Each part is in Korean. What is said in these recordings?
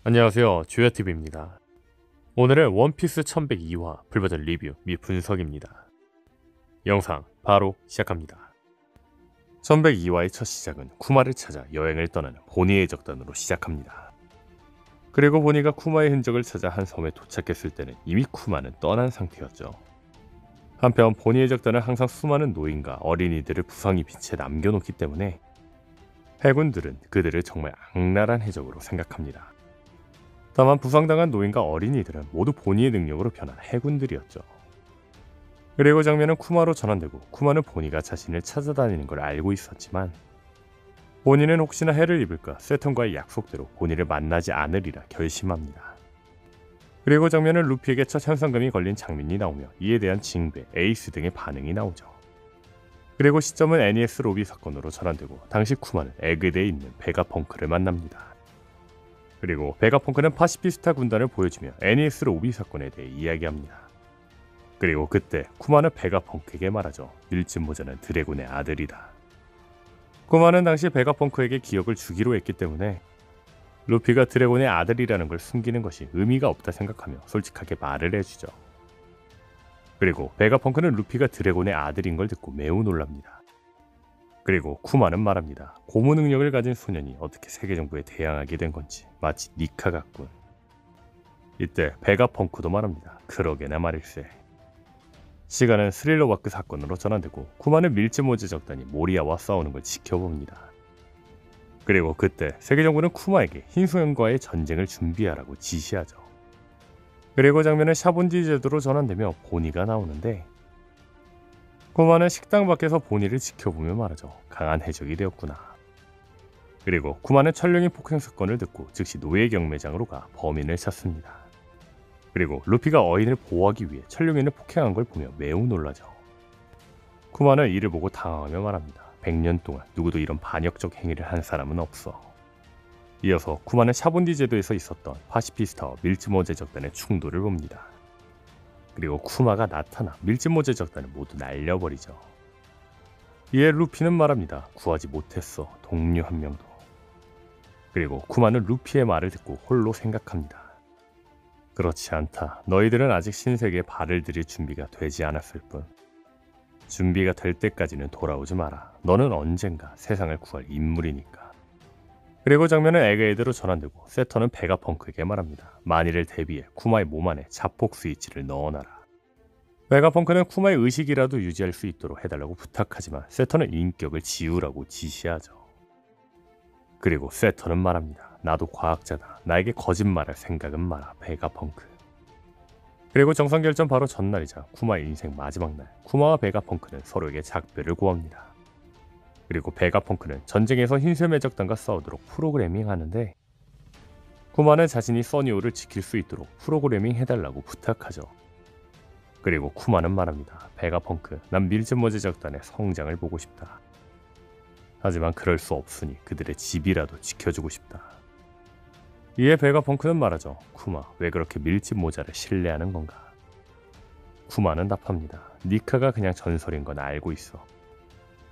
안녕하세요, 주야TV입니다. 오늘은 원피스 1102화 풀버전 리뷰 및 분석입니다. 영상 바로 시작합니다. 1102화의 첫 시작은 쿠마를 찾아 여행을 떠나는 보니의 적단으로 시작합니다. 그리고 보니가 쿠마의 흔적을 찾아 한 섬에 도착했을 때는 이미 쿠마는 떠난 상태였죠. 한편 보니의 적단은 항상 수많은 노인과 어린이들을 부상 입힌 채 남겨놓기 때문에 해군들은 그들을 정말 악랄한 해적으로 생각합니다. 다만 부상당한 노인과 어린이들은 모두 보니의 능력으로 변한 해군들이었죠. 그리고 장면은 쿠마로 전환되고 쿠마는 보니가 자신을 찾아다니는 걸 알고 있었지만 보니는 혹시나 해를 입을까 세턴과의 약속대로 보니를 만나지 않으리라 결심합니다. 그리고 장면은 루피에게 첫 현상금이 걸린 장면이 나오며 이에 대한 징배, 에이스 등의 반응이 나오죠. 그리고 시점은 NES 로비 사건으로 전환되고 당시 쿠마는 에그대에 있는 베가펑크를 만납니다. 그리고 베가펑크는 파시피스타 군단을 보여주며 NES 로비 사건에 대해 이야기합니다. 그리고 그때 쿠마는 베가펑크에게 말하죠. 밀짚 모자는 드래곤의 아들이다. 쿠마는 당시 베가펑크에게 기억을 주기로 했기 때문에 루피가 드래곤의 아들이라는 걸 숨기는 것이 의미가 없다 생각하며 솔직하게 말을 해주죠. 그리고 베가펑크는 루피가 드래곤의 아들인 걸 듣고 매우 놀랍니다. 그리고 쿠마는 말합니다. 고무 능력을 가진 소년이 어떻게 세계정부에 대항하게 된 건지 마치 니카 같군. 이때 베가펑크도 말합니다. 그러게나 말일세. 시간은 스릴러 와크 사건으로 전환되고 쿠마는 밀짚모제 적단이 모리아와 싸우는 걸 지켜봅니다. 그리고 그때 세계정부는 쿠마에게 흰소년과의 전쟁을 준비하라고 지시하죠. 그리고 장면은 샤본디 제도로 전환되며 보니가 나오는데 쿠마는 식당 밖에서 보니를 지켜보며 말하죠. 강한 해적이 되었구나. 그리고 쿠마는 천룡의 폭행 사건을 듣고 즉시 노예 경매장으로 가 범인을 찾습니다. 그리고 루피가 어인을 보호하기 위해 천룡인을 폭행한 걸 보며 매우 놀라죠. 쿠마는 이를 보고 당황하며 말합니다. 100년 동안 누구도 이런 반역적 행위를 한 사람은 없어. 이어서 쿠마는 샤본디 제도에서 있었던 파시피스타와 밀짚모제 적단의 충돌을 봅니다. 그리고 쿠마가 나타나 밀짚모제 적단을 모두 날려버리죠. 이에 루피는 말합니다. 구하지 못했어. 동료 한 명도. 그리고 쿠마는 루피의 말을 듣고 홀로 생각합니다. 그렇지 않다. 너희들은 아직 신세계에 발을 들일 준비가 되지 않았을 뿐. 준비가 될 때까지는 돌아오지 마라. 너는 언젠가 세상을 구할 인물이니까. 그리고 장면은 에그헤드로 전환되고 세턴은 베가펑크에게 말합니다. 만일을 대비해 쿠마의 몸 안에 자폭 스위치를 넣어놔라. 베가펑크는 쿠마의 의식이라도 유지할 수 있도록 해달라고 부탁하지만 세턴은 인격을 지우라고 지시하죠. 그리고 세턴은 말합니다. 나도 과학자다. 나에게 거짓말할 생각은 마라. 베가펑크. 그리고 정상결전 바로 전날이자 쿠마의 인생 마지막 날 쿠마와 베가펑크는 서로에게 작별을 고합니다. 그리고 베가펑크는 전쟁에서 흰쇠매 적단과 싸우도록 프로그래밍 하는데 쿠마는 자신이 써니오를 지킬 수 있도록 프로그래밍 해달라고 부탁하죠. 그리고 쿠마는 말합니다. 베가펑크, 난 밀짚모제 적단의 성장을 보고 싶다. 하지만 그럴 수 없으니 그들의 집이라도 지켜주고 싶다. 이에 베가펑크는 말하죠. 쿠마, 왜 그렇게 밀짚모자를 신뢰하는 건가? 쿠마는 답합니다. 니카가 그냥 전설인 건 알고 있어.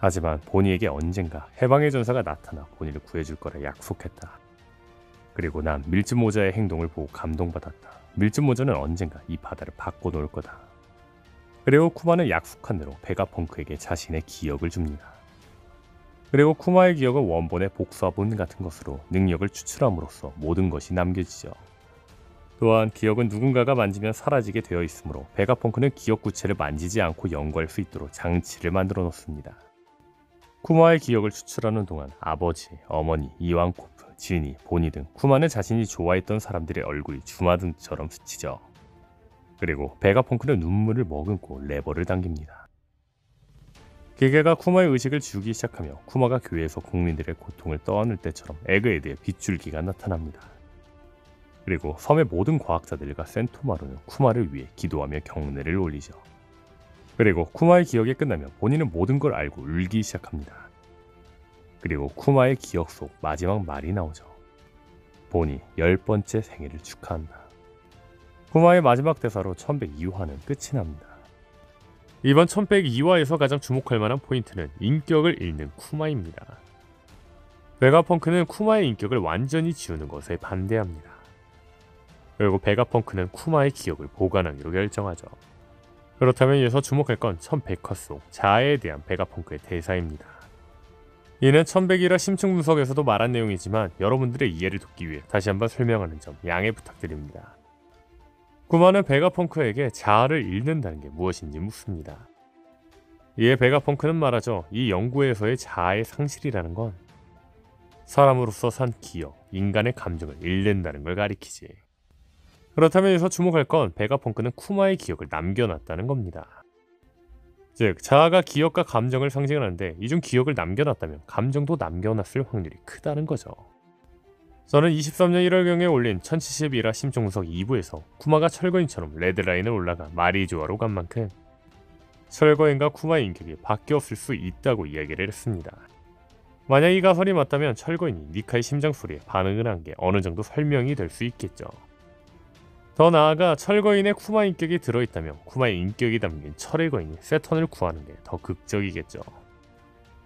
하지만 보니에게 언젠가 해방의 전사가 나타나 보니를 구해줄 거라 약속했다. 그리고 난 밀짚모자의 행동을 보고 감동받았다. 밀짚모자는 언젠가 이 바다를 바꿔놓을 거다. 그리고 쿠마는 약속한 대로 베가펑크에게 자신의 기억을 줍니다. 그리고 쿠마의 기억은 원본의 복사본 같은 것으로 능력을 추출함으로써 모든 것이 남겨지죠. 또한 기억은 누군가가 만지면 사라지게 되어 있으므로 베가펑크는 기억 구체를 만지지 않고 연구할 수 있도록 장치를 만들어 놓습니다. 쿠마의 기억을 추출하는 동안 아버지, 어머니, 이완코프, 지니, 보니 등 쿠마는 자신이 좋아했던 사람들의 얼굴이 주마등처럼 스치죠. 그리고 베가펑크는 눈물을 머금고 레버를 당깁니다. 기계가 쿠마의 의식을 지우기 시작하며 쿠마가 교회에서 국민들의 고통을 떠안을 때처럼 에그헤드의 빗줄기가 나타납니다. 그리고 섬의 모든 과학자들과 센토마루는 쿠마를 위해 기도하며 경례를 올리죠. 그리고 쿠마의 기억이 끝나면 본인은 모든 걸 알고 울기 시작합니다. 그리고 쿠마의 기억 속 마지막 말이 나오죠. 보니 10번째 생일을 축하한다. 쿠마의 마지막 대사로 1102화는 끝이 납니다. 이번 1102화에서 가장 주목할 만한 포인트는 인격을 잃는 쿠마입니다. 베가펑크는 쿠마의 인격을 완전히 지우는 것에 반대합니다. 결국 베가펑크는 쿠마의 기억을 보관하기로 결정하죠. 그렇다면 여기서 주목할 건 1100화 속 자아에 대한 베가펑크의 대사입니다. 이는 1100이라 심층 분석에서도 말한 내용이지만 여러분들의 이해를 돕기 위해 다시 한번 설명하는 점 양해 부탁드립니다. 쿠마는 베가펑크에게 자아를 잃는다는 게 무엇인지 묻습니다. 이에 베가펑크는 말하죠. 이 연구에서의 자아의 상실이라는 건 사람으로서 산 기억, 인간의 감정을 잃는다는 걸 가리키지. 그렇다면 여기서 주목할 건 베가펑크는 쿠마의 기억을 남겨놨다는 겁니다. 즉, 자아가 기억과 감정을 상징하는데 이 중 기억을 남겨놨다면 감정도 남겨놨을 확률이 크다는 거죠. 저는 23년 1월경에 올린 1071화 심층분석 2부에서 쿠마가 철거인처럼 레드라인을 올라가 마리조아로 간 만큼 철거인과 쿠마의 인격이 바뀌었을 수 있다고 이야기를 했습니다. 만약 이 가설이 맞다면 철거인이 니카의 심장소리에 반응을 한 게 어느 정도 설명이 될 수 있겠죠. 더 나아가 철거인의 쿠마 인격이 들어있다면 쿠마의 인격이 담긴 철의 거인이 세턴을 구하는 게 더 극적이겠죠.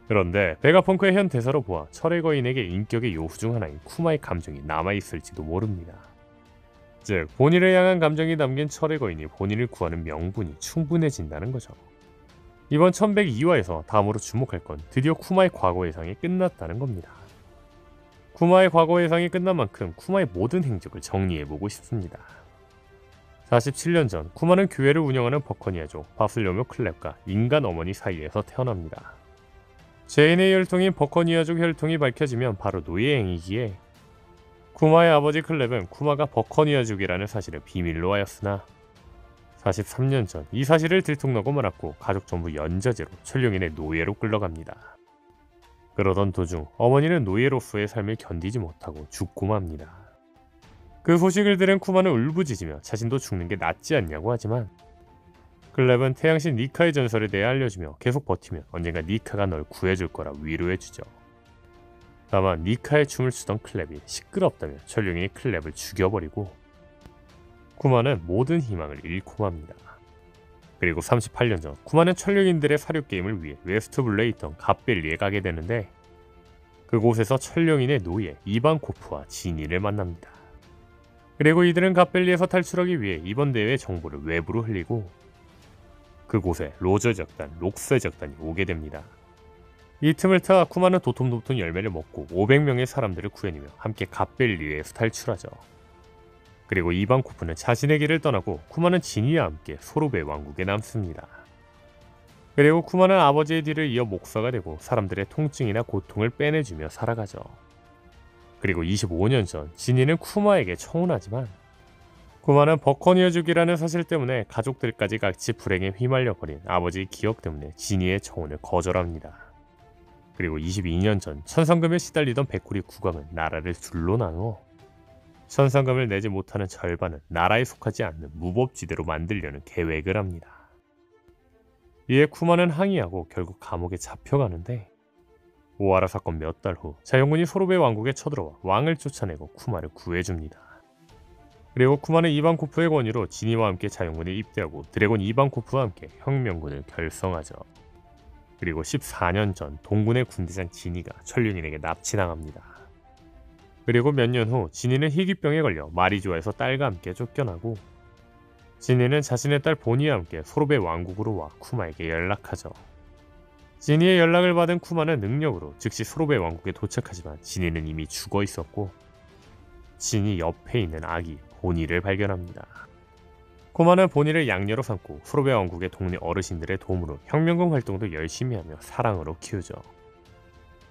그런데 베가펑크의 현 대사로 보아 철의 거인에게 인격의 요소 중 하나인 쿠마의 감정이 남아있을지도 모릅니다. 즉, 본인을 향한 감정이 담긴 철의 거인이 본인을 구하는 명분이 충분해진다는 거죠. 이번 1102화에서 다음으로 주목할 건 드디어 쿠마의 과거 예상이 끝났다는 겁니다. 쿠마의 과거 예상이 끝난 만큼 쿠마의 모든 행적을 정리해보고 싶습니다. 47년 전 쿠마는 교회를 운영하는 버커니아족 바슬로묘 클랩과 인간 어머니 사이에서 태어납니다. 제인의 혈통인 버커니아족 혈통이 밝혀지면 바로 노예행위기에 쿠마의 아버지 클랩은 쿠마가 버커니아족이라는 사실을 비밀로 하였으나 43년 전 이 사실을 들통나고 말았고 가족 전부 연좌제로 천룡인의 노예로 끌려갑니다. 그러던 도중 어머니는 노예로서의 삶을 견디지 못하고 죽고 맙니다. 그 소식을 들은 쿠마는 울부짖으며 자신도 죽는 게 낫지 않냐고 하지만 클랩은 태양신 니카의 전설에 대해 알려주며 계속 버티면 언젠가 니카가 널 구해줄 거라 위로해주죠. 다만 니카의 춤을 추던 클랩이 시끄럽다며 천룡인이 클랩을 죽여버리고 쿠마는 모든 희망을 잃고 맙니다. 그리고 38년 전 쿠마는 천룡인들의 사료게임을 위해 웨스트블레에 있던 갓벨리에 가게 되는데 그곳에서 천룡인의 노예 이반코프와 지니를 만납니다. 그리고 이들은 갓벨리에서 탈출하기 위해 이번 대회의 정보를 외부로 흘리고 그곳에 로저 적단, 록세 적단이 오게 됩니다. 이 틈을 타 쿠마는 도톰도톰 열매를 먹고 500명의 사람들을 구해내며 함께 갓벨리에서 탈출하죠. 그리고 이반코프는 자신의 길을 떠나고 쿠마는 지니와 함께 소로베 왕국에 남습니다. 그리고 쿠마는 아버지의 뒤를 이어 목사가 되고 사람들의 통증이나 고통을 빼내주며 살아가죠. 그리고 25년 전 지니는 쿠마에게 청혼하지만 쿠마는 버커니아족이라는 사실 때문에 가족들까지 같이 불행에 휘말려버린 아버지의 기억 때문에 지니의 청혼을 거절합니다. 그리고 22년 전 천상금에 시달리던 백구리 국왕은 나라를 둘로 나누어 천상금을 내지 못하는 절반은 나라에 속하지 않는 무법지대로 만들려는 계획을 합니다. 이에 쿠마는 항의하고 결국 감옥에 잡혀가는데 오하라 사건 몇 달 후 자연군이 소로베 왕국에 쳐들어와 왕을 쫓아내고 쿠마를 구해줍니다. 그리고 쿠마는 이반코프의 권유로 지니와 함께 자연군에 입대하고 드래곤 이반코프와 함께 혁명군을 결성하죠. 그리고 14년 전 동군의 군대장 지니가 천룡인에게 납치당합니다. 그리고 몇 년 후 지니는 희귀병에 걸려 마리조아에서 딸과 함께 쫓겨나고 지니는 자신의 딸 보니와 함께 소로베 왕국으로 와 쿠마에게 연락하죠. 지니의 연락을 받은 쿠마는 능력으로 즉시 소로베 왕국에 도착하지만 지니는 이미 죽어 있었고 지니 옆에 있는 아기 보니를 발견합니다. 쿠마는 보니를 양녀로 삼고 소로베 왕국의 동네 어르신들의 도움으로 혁명군 활동도 열심히 하며 사랑으로 키우죠.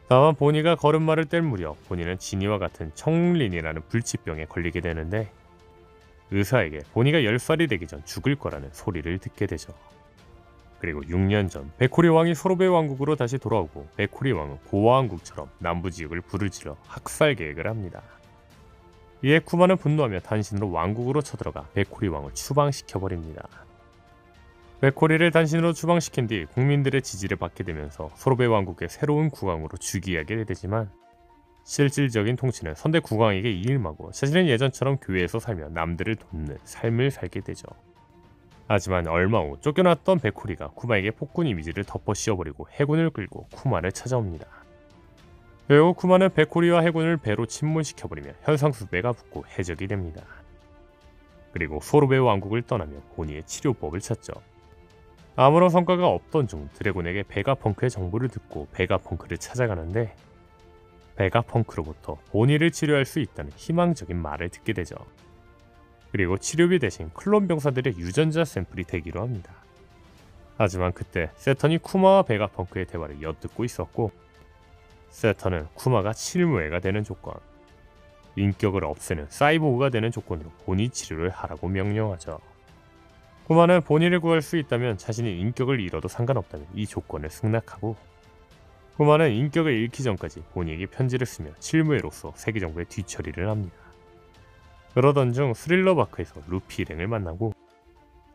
다만 보니가 걸음마를 뗄 무렵 보니는 지니와 같은 청린이라는 불치병에 걸리게 되는데 의사에게 보니가 10살이 되기 전 죽을 거라는 소리를 듣게 되죠. 그리고 6년 전 베코리 왕이 소로베 왕국으로 다시 돌아오고 베코리 왕은 고아왕국처럼 남부지역을 부르짖어 학살 계획을 합니다. 이에 쿠마는 분노하며 단신으로 왕국으로 쳐들어가 베코리 왕을 추방시켜버립니다. 베코리를 단신으로 추방시킨 뒤 국민들의 지지를 받게 되면서 소로베 왕국의 새로운 국왕으로 즉위하게 되지만 실질적인 통치는 선대 국왕에게 일임하고 자신은 예전처럼 교회에서 살며 남들을 돕는 삶을 살게 되죠. 하지만 얼마 후 쫓겨났던 베코리가 쿠마에게 폭군 이미지를 덮어 씌워버리고 해군을 끌고 쿠마를 찾아옵니다. 결국 쿠마는 베코리와 해군을 배로 침몰시켜버리며 현상수배가 붙고 해적이 됩니다. 그리고 소르베 왕국을 떠나며 보니의 치료법을 찾죠. 아무런 성과가 없던 중 드래곤에게 베가펑크의 정보를 듣고 베가펑크를 찾아가는데 베가펑크로부터 보니를 치료할 수 있다는 희망적인 말을 듣게 되죠. 그리고 치료비 대신 클론 병사들의 유전자 샘플이 되기로 합니다. 하지만 그때 세턴이 쿠마와 베가펑크의 대화를 엿듣고 있었고 세턴은 쿠마가 칠무회가 되는 조건, 인격을 없애는 사이보그가 되는 조건으로 보니 치료를 하라고 명령하죠. 쿠마는 보니를 구할 수 있다면 자신이 인격을 잃어도 상관없다는 이 조건을 승낙하고 쿠마는 인격을 잃기 전까지 보니에게 편지를 쓰며 칠무회로서 세계정부의 뒤처리를 합니다. 그러던 중 스릴러바크에서 루피 일행을 만나고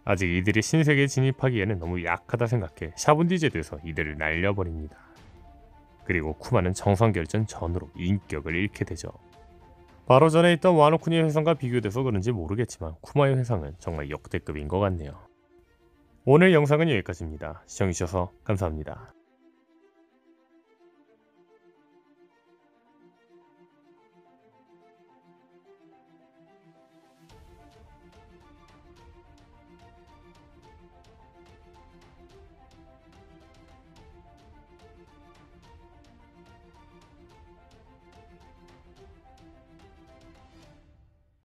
아직 이들이 신세계에 진입하기에는 너무 약하다 생각해 샤본디제드에서 이들을 날려버립니다. 그리고 쿠마는 정상결전 전으로 인격을 잃게 되죠. 바로 전에 있던 와노쿠니의 회상과 비교돼서 그런지 모르겠지만 쿠마의 회상은 정말 역대급인 것 같네요. 오늘 영상은 여기까지입니다. 시청해주셔서 감사합니다.